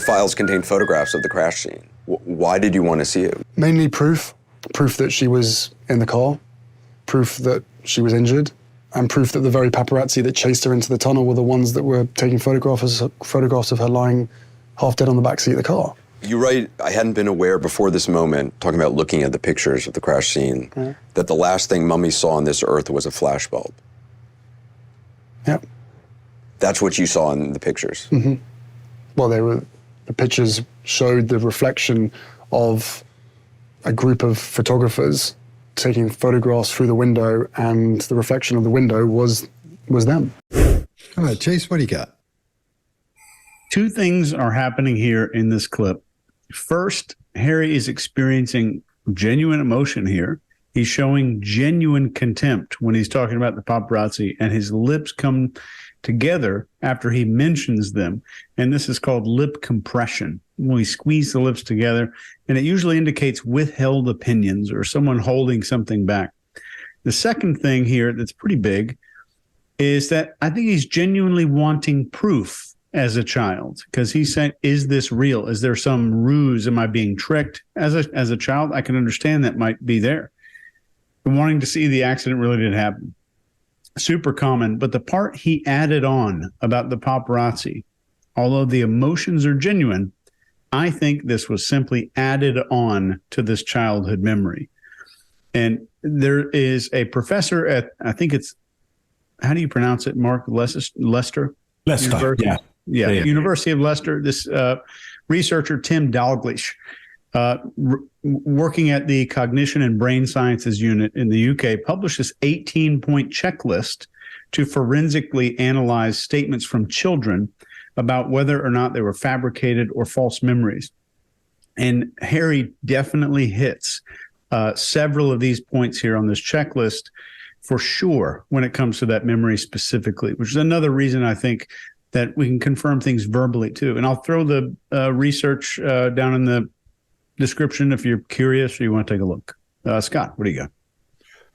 files contained photographs of the crash scene. Why did you want to see it? Mainly proof that she was in the car, proof that she was injured, and proof that the very paparazzi that chased her into the tunnel were the ones that were taking photographs of her lying half dead on the backseat of the car. You write, I hadn't been aware before this moment, talking about looking at the pictures of the crash scene, that the last thing Mummy saw on this earth was a flashbulb. Yep. That's what you saw in the pictures? Mm-hmm. Well, the pictures showed the reflection of a group of photographers taking photographs through the window, and the reflection of the window was them. All right, Chase, what do you got? Two things are happening here in this clip. First, Harry is experiencing genuine emotion here. He's showing genuine contempt when he's talking about the paparazzi, and his lips come together after he mentions them. And this is called lip compression, when we squeeze the lips together, and it usually indicates withheld opinions or someone holding something back. The second thing here that's pretty big is that I think he's genuinely wanting proof as a child, because he's saying, is this real? Is there some ruse? Am I being tricked? As a child, I can understand that might be there. And wanting to see the accident really did happen. Super common, but the part he added on about the paparazzi, although the emotions are genuine, I think this was simply added on to this childhood memory. And there is a professor at, I think it's, how do you pronounce it, Mark? Leicester? University? Yeah, University of Leicester. This researcher, Tim Dalglish, working at the Cognition and Brain Sciences Unit in the UK, published this 18-point checklist to forensically analyze statements from children about whether or not they were fabricated or false memories. And Harry definitely hits several of these points here on this checklist for sure when it comes to that memory specifically, which is another reason I think that we can confirm things verbally too. And I'll throw the research down in the description if you're curious or you want to take a look. Scott, what do you got?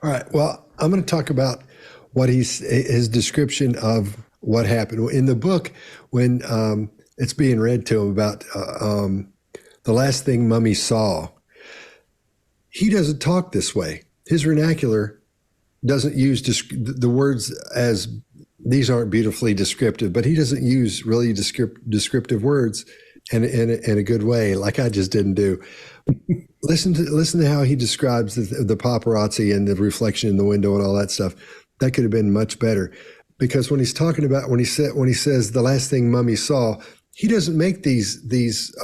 All right. Well, I'm going to talk about what his description of what happened in the book when it's being read to him about the last thing Mummy saw. He doesn't talk this way. His vernacular doesn't use the words as, these aren't beautifully descriptive, but he doesn't use really descriptive words in a good way, like I just didn't do. Listen to how he describes the paparazzi and the reflection in the window and all that stuff. That could have been much better, because when he's talking about when he says the last thing Mummy saw, he doesn't make these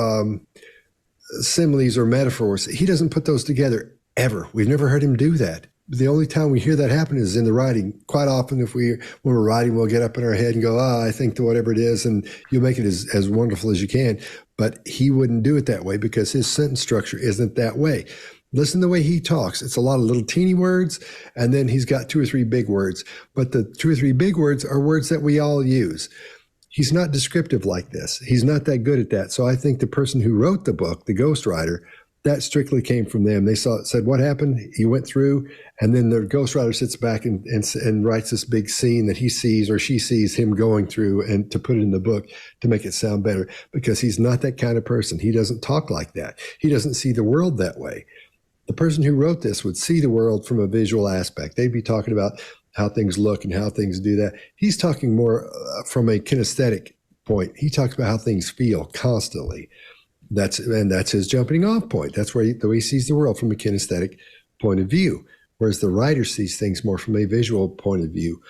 similes or metaphors. He doesn't put those together ever. We've never heard him do that. The only time we hear that happen is in the writing. Quite often, when we're writing, we'll get up in our head and go, I think to whatever it is, and you'll make it as wonderful as you can. But he wouldn't do it that way because his sentence structure isn't that way. Listen to the way he talks. It's a lot of little teeny words, and then he's got 2 or 3 big words. But the 2 or 3 big words are words that we all use. He's not descriptive like this. He's not that good at that. So I think the person who wrote the book, the ghostwriter, that strictly came from them. They said, what happened? He went through, and then the ghostwriter sits back and writes this big scene that he sees or she sees him going through, and to put it in the book to make it sound better, because he's not that kind of person. He doesn't talk like that. He doesn't see the world that way. The person who wrote this would see the world from a visual aspect. They'd be talking about how things look and how things do that. He's talking more from a kinesthetic point. He talks about how things feel constantly. That's his jumping off point. That's where the way he sees the world, from a kinesthetic point of view, whereas the writer sees things more from a visual point of view.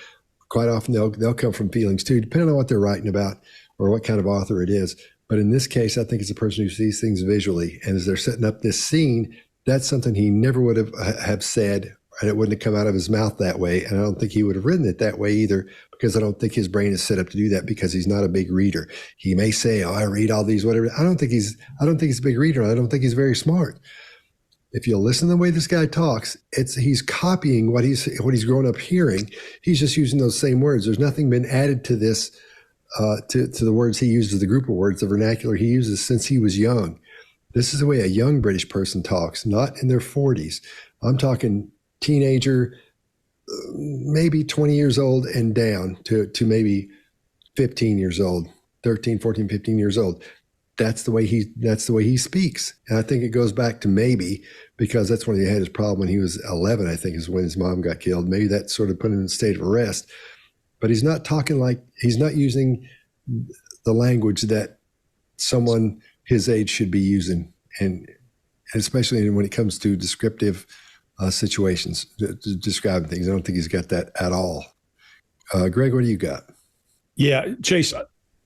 Quite often they'll come from feelings too, depending on what they're writing about or what kind of author it is. But in this case, I think it's a person who sees things visually, and as they're setting up this scene, that's something he never would have said, and it wouldn't have come out of his mouth that way. And I don't think he would have written it that way either, because I don't think his brain is set up to do that, because he's not a big reader. He may say, I read all these, whatever. I don't think he's a big reader. I don't think he's very smart. If you listen to the way this guy talks, he's copying what he's grown up hearing. He's just using those same words. There's nothing been added to this, to the words he uses, the group of words, the vernacular he uses since he was young. This is the way a young British person talks, not in their 40s. I'm talking teenager, maybe 20 years old and down to maybe 15 years old, 13, 14, 15 years old. that's the way he speaks. And I think it goes back to maybe because that's when he had his problem when he was 11, I think is when his mom got killed. Maybe that sort of put him in a state of arrest. But he's not using the language that someone his age should be using, and especially when it comes to descriptive situations, describing things. I don't think he's got that at all. Greg, what do you got? Yeah, Chase,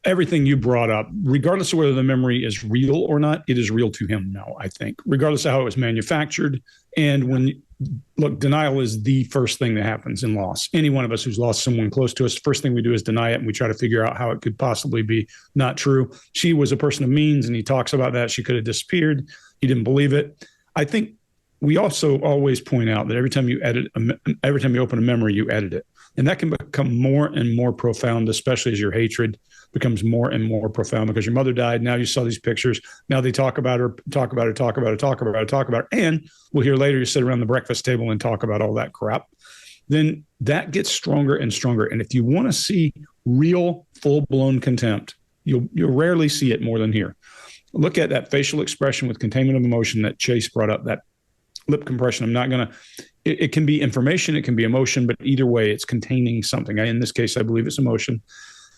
everything you brought up, regardless of whether the memory is real or not, it is real to him now, I think, regardless of how it was manufactured. And denial is the first thing that happens in loss. Any one of us who's lost someone close to us, first thing we do is deny it, and we try to figure out how it could possibly be not true. She was a person of means, and he talks about that. She could have disappeared. He didn't believe it. I think we also always point out that every time you open a memory, you edit it. And that can become more and more profound, especially as your hatred becomes more and more profound because your mother died. Now you saw these pictures. Now they talk about her. And we'll hear later you sit around the breakfast table and talk about all that crap. Then that gets stronger and stronger. And if you want to see real full-blown contempt, you'll rarely see it more than here. Look at that facial expression with containment of emotion that Chase brought up, that lip compression. I'm not going to, it can be information, it can be emotion, but either way, it's containing something. In this case, I believe it's emotion.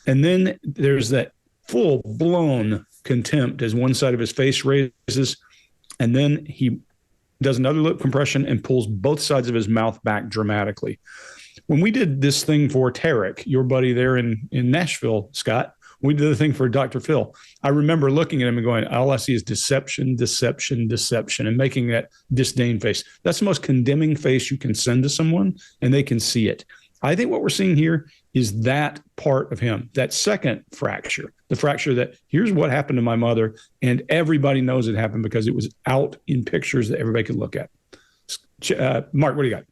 And then there's that full-blown contempt as one side of his face raises, and then he does another lip compression and pulls both sides of his mouth back dramatically. When we did this thing for Tarek, your buddy there in Nashville, Scott, we did the thing for Dr. Phil. I remember looking at him and going, all I see is deception, deception, deception, and making that disdain face. That's the most condemning face you can send to someone, and they can see it. I think what we're seeing here is that part of him, that second fracture, the fracture that here's what happened to my mother, and everybody knows it happened because it was out in pictures that everybody could look at. Mark, what do you got?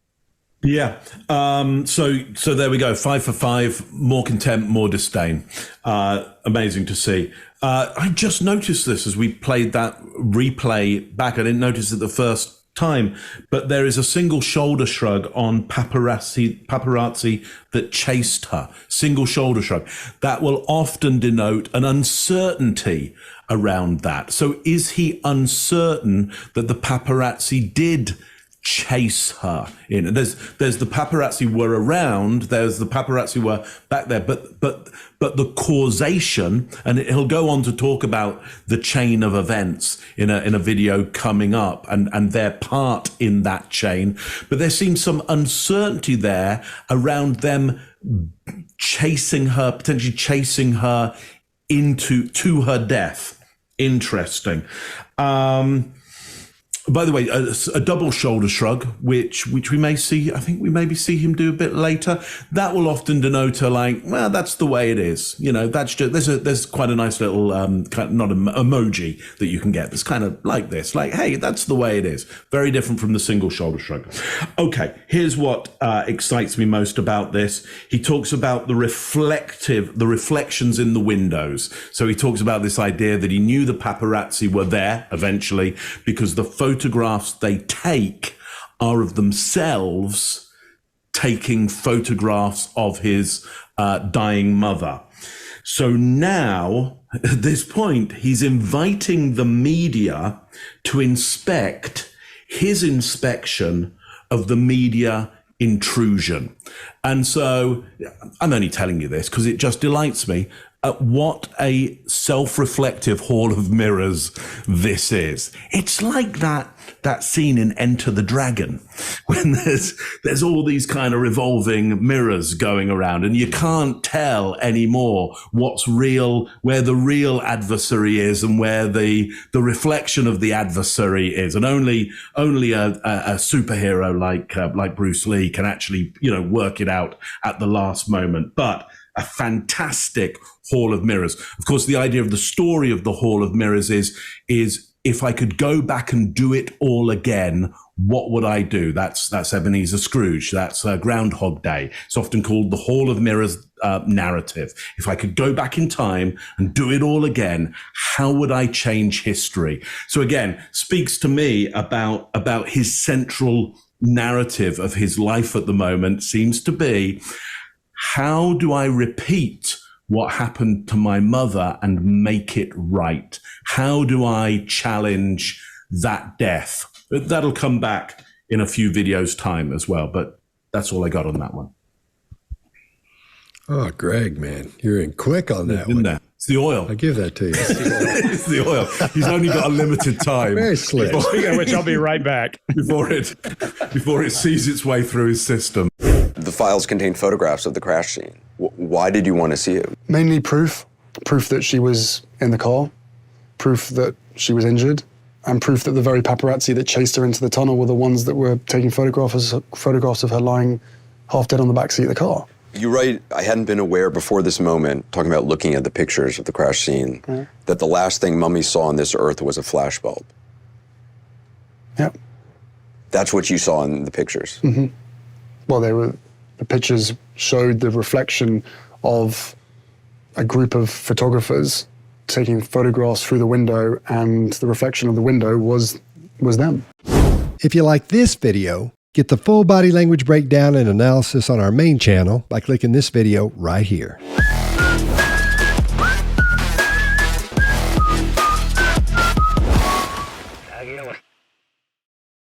Yeah. So there we go. 5 for 5, more contempt, more disdain. Amazing to see. I just noticed this as we played that replay back. I didn't notice it the first time, but there is a single shoulder shrug on paparazzi that chased her. Single shoulder shrug. That will often denote an uncertainty around that. So is he uncertain that the paparazzi did chase her in? There's the paparazzi were around, there's the paparazzi were back there, but the causation, and he'll go on to talk about the chain of events in a video coming up and their part in that chain, but there seems some uncertainty there around them chasing her, potentially chasing her to her death. Interesting. By the way, a double shoulder shrug, which we may see, I think we maybe see him do a bit later. That will often denote well, that's the way it is. You know, that's just, there's quite a nice little, not an emoji that you can get. That's kind of like this, like, hey, that's the way it is. Very different from the single shoulder shrug. Okay, here's what excites me most about this. He talks about the reflections in the windows. So he talks about this idea that he knew the paparazzi were there eventually because the photographs they take are of themselves taking photographs of his dying mother. So now, at this point, he's inviting the media to inspect his inspection of the media intrusion. And so I'm only telling you this because it just delights me. What a self-reflective hall of mirrors this is. It's like that scene in Enter the Dragon when there's all these kind of revolving mirrors going around and you can't tell anymore what's real, where the real adversary is and where the reflection of the adversary is. And only a superhero like Bruce Lee can actually, work it out at the last moment. But a fantastic hall of mirrors. Of course, the idea of the story of the hall of mirrors is if I could go back and do it all again, what would I do? That's Ebenezer Scrooge. That's Groundhog Day. It's often called the Hall of Mirrors narrative. If I could go back in time and do it all again, how would I change history? So again, speaks to me about his central narrative of his life at the moment seems to be, how do I repeat what happened to my mother and make it right? How do I challenge that death? That'll come back in a few videos' time as well, but that's all I got on that one. Oh, Greg, man, you're in quick on that In one. there. It's the oil. I give that to you. It's the oil. He's only got a limited time Very slick. Speaking of which, I'll be right back. before it sees its way through his system. The files contain photographs of the crash scene. Why did you want to see it? Mainly proof that she was in the car, proof that she was injured, and proof that the very paparazzi that chased her into the tunnel were the ones that were taking photographs of her lying half dead on the backseat of the car. You write, I hadn't been aware before this moment, talking about looking at the pictures of the crash scene, that the last thing Mummy saw on this earth was a flashbulb. Yep. That's what you saw in the pictures. Well, the pictures showed the reflection of a group of photographers taking photographs through the window, and the reflection of the window was them. If you like this video, get the full body language breakdown and analysis on our main channel by clicking this video right here.